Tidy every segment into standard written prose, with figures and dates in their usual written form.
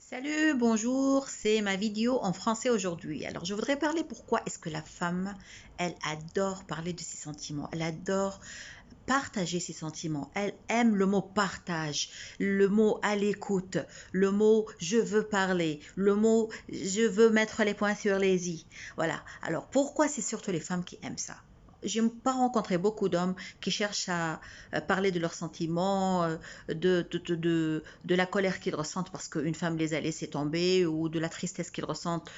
Salut, bonjour, c'est ma vidéo en français aujourd'hui. Alors, je voudrais parler pourquoi est-ce que la femme, elle adore parler de ses sentiments, elle adore partager ses sentiments, elle aime le mot partage, le mot à l'écoute, le mot je veux parler, le mot je veux mettre les points sur les i. Voilà. Alors, pourquoi c'est surtout les femmes qui aiment ça? Je n'ai pas rencontré beaucoup d'hommes qui cherchent à parler de leurs sentiments, de la colère qu'ils ressentent parce qu'une femme les a laissés tomber, ou de la tristesse qu'ils ressentent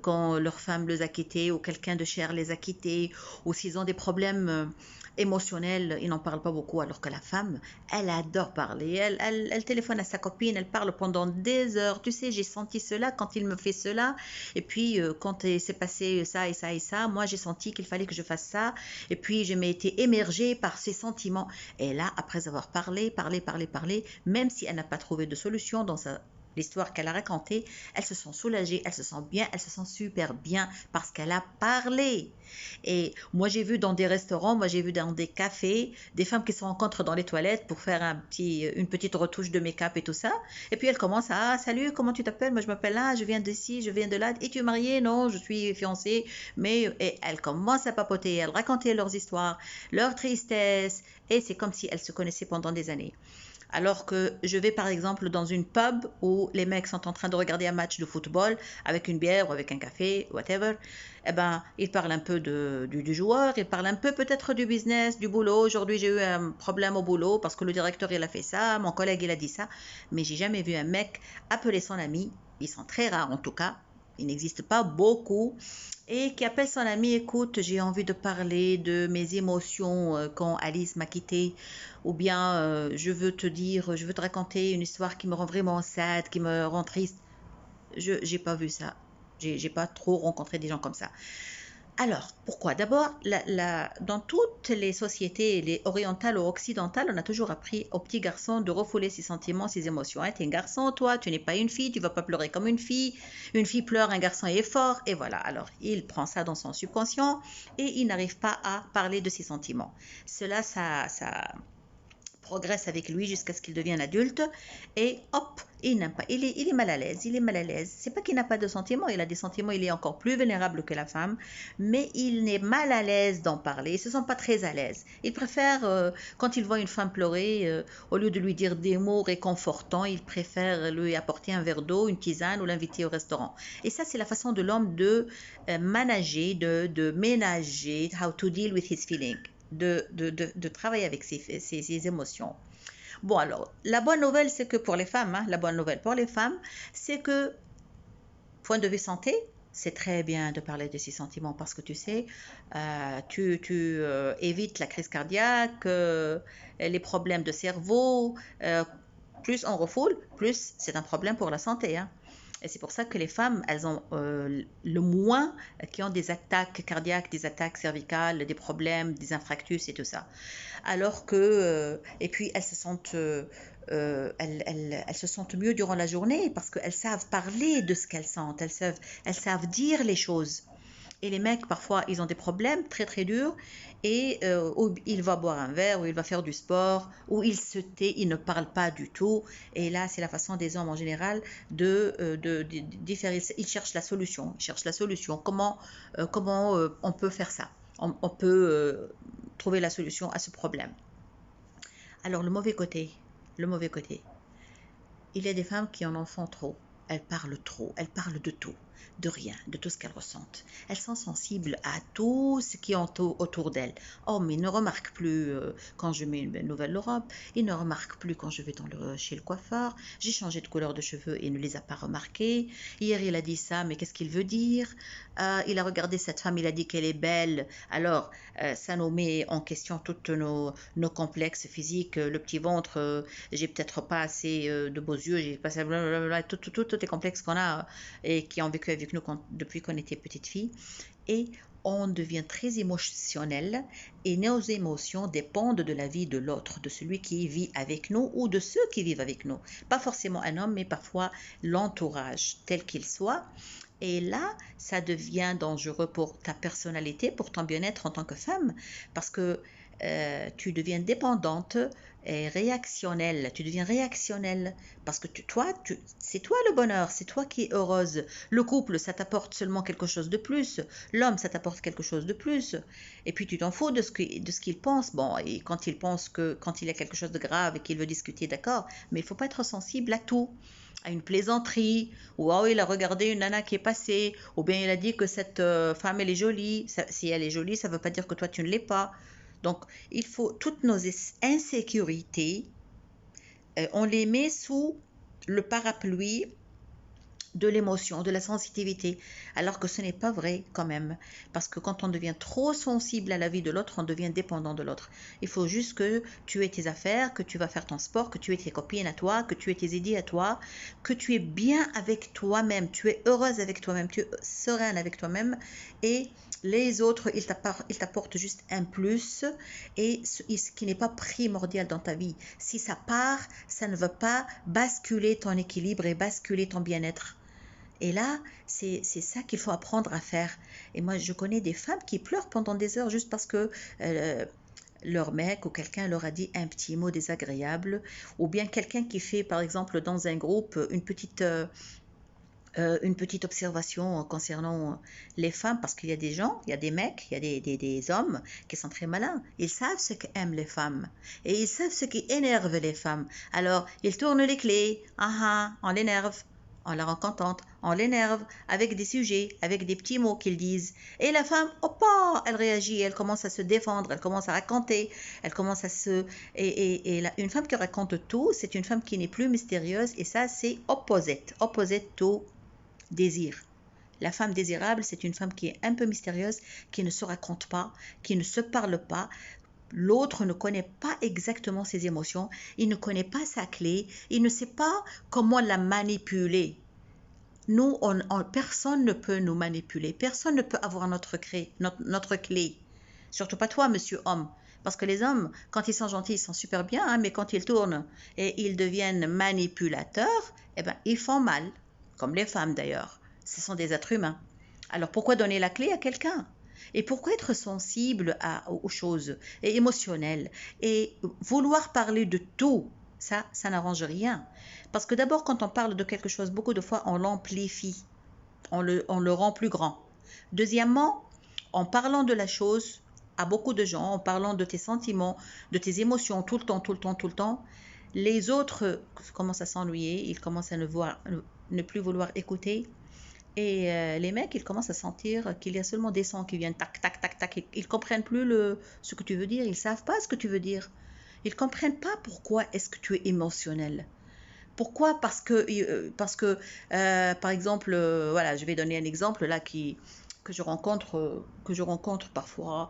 quand leur femme les a quittés, ou quelqu'un de cher les a quittés, ou s'ils ont des problèmes émotionnels, ils n'en parlent pas beaucoup, alors que la femme, elle adore parler. Elle téléphone à sa copine, elle parle pendant des heures. Tu sais, j'ai senti cela quand il me fait cela, et puis quand s'est passé ça et ça et ça, moi j'ai senti qu'il fallait que je fasse ça, et puis je m'ai été émergée par ces sentiments. Et là, après avoir parlé, même si elle n'a pas trouvé de solution dans l'histoire qu'elle a racontée, elle se sent soulagée, elle se sent bien, elle se sent super bien parce qu'elle a parlé. Et moi, j'ai vu dans des restaurants, moi, j'ai vu dans des cafés, des femmes qui se rencontrent dans les toilettes pour faire une petite retouche de make-up et tout ça. Et puis, elles commencent à, ah, salut, comment tu t'appelles? Moi, je m'appelle là, je viens d'ici, je viens de là. Et tu es mariée? Non, je suis fiancée. Mais et elles commencent à papoter, elles raconter leurs histoires, leurs tristesses. Et c'est comme si elles se connaissaient pendant des années. Alors que je vais par exemple dans une pub où les mecs sont en train de regarder un match de football avec une bière ou avec un café, whatever, eh ben, ils parlent un peu du joueur, ils parlent un peu peut-être du business, du boulot. Aujourd'hui, j'ai eu un problème au boulot parce que le directeur, il a fait ça, mon collègue, il a dit ça. Mais j'ai jamais vu un mec appeler son ami, ils sont très rares en tout cas, il n'existe pas beaucoup, et qui appelle son ami, écoute, j'ai envie de parler de mes émotions quand Alice m'a quitté, ou bien je veux te dire, je veux te raconter une histoire qui me rend vraiment sad, qui me rend triste. Je n'ai pas vu ça. J'ai pas trop rencontré des gens comme ça. Alors, pourquoi? D'abord, dans toutes les sociétés, les orientales ou occidentales, on a toujours appris aux petits garçons de refouler ses sentiments, ses émotions. Hein, tu es un garçon, toi, tu n'es pas une fille, tu ne vas pas pleurer comme une fille. Une fille pleure, un garçon est fort, et voilà. Alors, il prend ça dans son subconscient et il n'arrive pas à parler de ses sentiments. Cela, ça progresse avec lui jusqu'à ce qu'il devienne adulte, et hop, il n'aime pas, il est mal à l'aise, il est mal à l'aise. C'est pas qu'il n'a pas de sentiments, il a des sentiments, il est encore plus vulnérable que la femme, mais il est mal à l'aise d'en parler, il se sent pas très à l'aise. Il préfère, quand il voit une femme pleurer, au lieu de lui dire des mots réconfortants, il préfère lui apporter un verre d'eau, une tisane, ou l'inviter au restaurant. Et ça, c'est la façon de l'homme de manager, de ménager, how to deal with his feelings, de travailler avec ses émotions. Bon, alors, la bonne nouvelle, c'est que pour les femmes, hein, la bonne nouvelle pour les femmes, c'est que, point de vue santé, c'est très bien de parler de ses sentiments parce que tu sais, tu évites la crise cardiaque, les problèmes de cerveau. Plus on refoule, plus c'est un problème pour la santé. Hein. Et c'est pour ça que les femmes, elles ont le moins qui ont des attaques cardiaques, des attaques cervicales, des problèmes, des infarctus et tout ça. Alors que, et puis elles se sentent, elles se sentent mieux durant la journée parce qu'elles savent parler de ce qu'elles sentent, elles savent dire les choses. Et les mecs, parfois, ils ont des problèmes très très durs, et où il va boire un verre, ou il va faire du sport, ou il se tait, il ne parle pas du tout. Et là, c'est la façon des hommes en général de différer. Ils cherchent la solution. Ils cherchent la solution. Comment on peut faire ça? On peut trouver la solution à ce problème. Alors, le mauvais côté, il y a des femmes qui en font trop, elles parlent de tout, de rien, de tout ce qu'elles ressentent. Elles sont sensibles à tout ce qui est autour d'elles. Oh, mais ils ne remarquent plus quand je mets une nouvelle robe, ils ne remarquent plus quand je vais chez le coiffeur, j'ai changé de couleur de cheveux et il ne les a pas remarqués. Hier, il a dit ça, mais qu'est-ce qu'il veut dire? Il a regardé cette femme, il a dit qu'elle est belle. Alors, ça nous met en question tous nos complexes physiques, le petit ventre, j'ai peut-être pas assez de beaux yeux, j'ai pas assez blablabla, tous les complexes qu'on a et qui ont vécu avec nous depuis qu'on était petite fille. Et on devient très émotionnel, et nos émotions dépendent de la vie de l'autre, de celui qui vit avec nous ou de ceux qui vivent avec nous. Pas forcément un homme, mais parfois l'entourage, tel qu'il soit. Et là, ça devient dangereux pour ta personnalité, pour ton bien-être en tant que femme, parce que tu deviens dépendante et réactionnelle. Tu deviens réactionnelle parce que c'est toi le bonheur, c'est toi qui es heureuse. Le couple, ça t'apporte seulement quelque chose de plus. L'homme, ça t'apporte quelque chose de plus. Et puis tu t'en fous de ce qu'il pense. Bon, et quand quand il y a quelque chose de grave et qu'il veut discuter, d'accord, mais il ne faut pas être sensible à tout, à une plaisanterie, ou oh, il a regardé une nana qui est passée, ou bien il a dit que cette femme elle est jolie. Si elle est jolie, ça ne veut pas dire que toi tu ne l'es pas. Donc, il faut toutes nos insécurités, on les met sous le parapluie de l'émotion, de la sensibilité, alors que ce n'est pas vrai quand même, parce que quand on devient trop sensible à la vie de l'autre, on devient dépendant de l'autre. Il faut juste que tu aies tes affaires, que tu vas faire ton sport, que tu aies tes copines à toi, que tu aies tes idées à toi, que tu es bien avec toi-même, tu es heureuse avec toi-même, tu es sereine avec toi-même, et les autres, ils t'apportent juste un plus, et ce qui n'est pas primordial dans ta vie. Si ça part, ça ne veut pas basculer ton équilibre et basculer ton bien-être. Et là, c'est ça qu'il faut apprendre à faire. Et moi, je connais des femmes qui pleurent pendant des heures juste parce que leur mec ou quelqu'un leur a dit un petit mot désagréable, ou bien quelqu'un qui fait, par exemple, dans un groupe, une petite observation concernant les femmes, parce qu'il y a des gens, il y a des mecs, il y a des hommes qui sont très malins. Ils savent ce qu'aiment les femmes et ils savent ce qui énerve les femmes. Alors, ils tournent les clés. Ah ah, on l'énerve. On la rend contente, on l'énerve avec des sujets, avec des petits mots qu'ils disent. Et la femme, hop, elle réagit, elle commence à se défendre, elle commence à raconter, elle commence à se... une femme qui raconte tout, c'est une femme qui n'est plus mystérieuse, et ça, c'est opposite to désir. La femme désirable, c'est une femme qui est un peu mystérieuse, qui ne se raconte pas, qui ne se parle pas. L'autre ne connaît pas exactement ses émotions, il ne connaît pas sa clé, il ne sait pas comment la manipuler. Nous, personne ne peut nous manipuler, personne ne peut avoir notre clé. Surtout pas toi, monsieur homme. Parce que les hommes, quand ils sont gentils, ils sont super bien, hein, mais quand ils tournent et ils deviennent manipulateurs, eh ben, ils font mal. Comme les femmes d'ailleurs. Ce sont des êtres humains. Alors pourquoi donner la clé à quelqu'un? Et pourquoi être sensible aux choses et émotionnel et vouloir parler de tout? Ça n'arrange rien. Parce que d'abord, quand on parle de quelque chose, beaucoup de fois, on l'amplifie. On le rend plus grand. Deuxièmement, en parlant de la chose à beaucoup de gens, en parlant de tes sentiments, de tes émotions tout le temps, les autres commencent à s'ennuyer, ils commencent à ne plus vouloir écouter. Et les mecs, ils commencent à sentir qu'il y a seulement des sons qui viennent tac, tac, tac, tac. Ils ne comprennent plus ce que tu veux dire, ils ne savent pas ce que tu veux dire. Ils ne comprennent pas pourquoi est-ce que tu es émotionnel. Pourquoi? Parce que par exemple, voilà, je vais donner un exemple là que je rencontre parfois.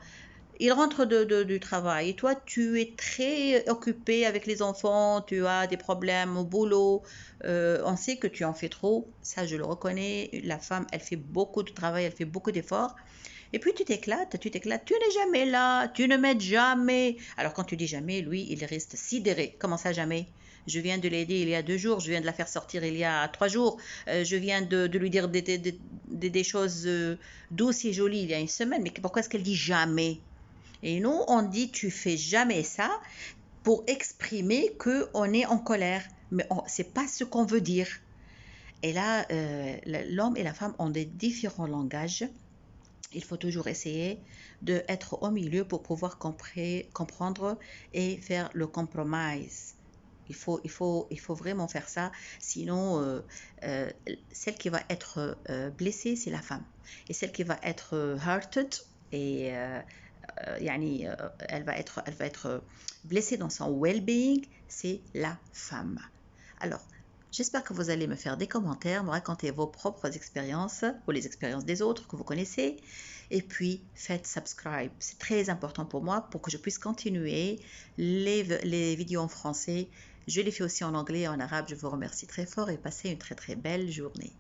Il rentre du travail et toi, tu es très occupé avec les enfants, tu as des problèmes au boulot, on sait que tu en fais trop, ça je le reconnais, la femme, elle fait beaucoup de travail, elle fait beaucoup d'efforts, et puis tu t'éclates, tu n'es jamais là, tu ne m'aides jamais. Alors quand tu dis jamais, lui, il reste sidéré. Comment ça jamais? Je viens de l'aider il y a 2 jours, je viens de la faire sortir il y a 3 jours, je viens de lui dire des choses douces et jolies il y a une semaine, mais pourquoi est-ce qu'elle dit jamais? Et nous, on dit tu fais jamais ça pour exprimer qu'on est en colère. Mais c'est pas ce qu'on veut dire. Et là, l'homme et la femme ont des différents langages. Il faut toujours essayer d'être au milieu pour pouvoir comprendre et faire le compromise. Il faut vraiment faire ça. Sinon, celle qui va être blessée, c'est la femme. Et celle qui va être hurted et elle va être blessée dans son well-being, c'est la femme. Alors, j'espère que vous allez me faire des commentaires, me raconter vos propres expériences ou les expériences des autres que vous connaissez. Et puis, faites subscribe. C'est très important pour moi pour que je puisse continuer les vidéos en français. Je les fais aussi en anglais et en arabe. Je vous remercie très fort et passez une très très belle journée.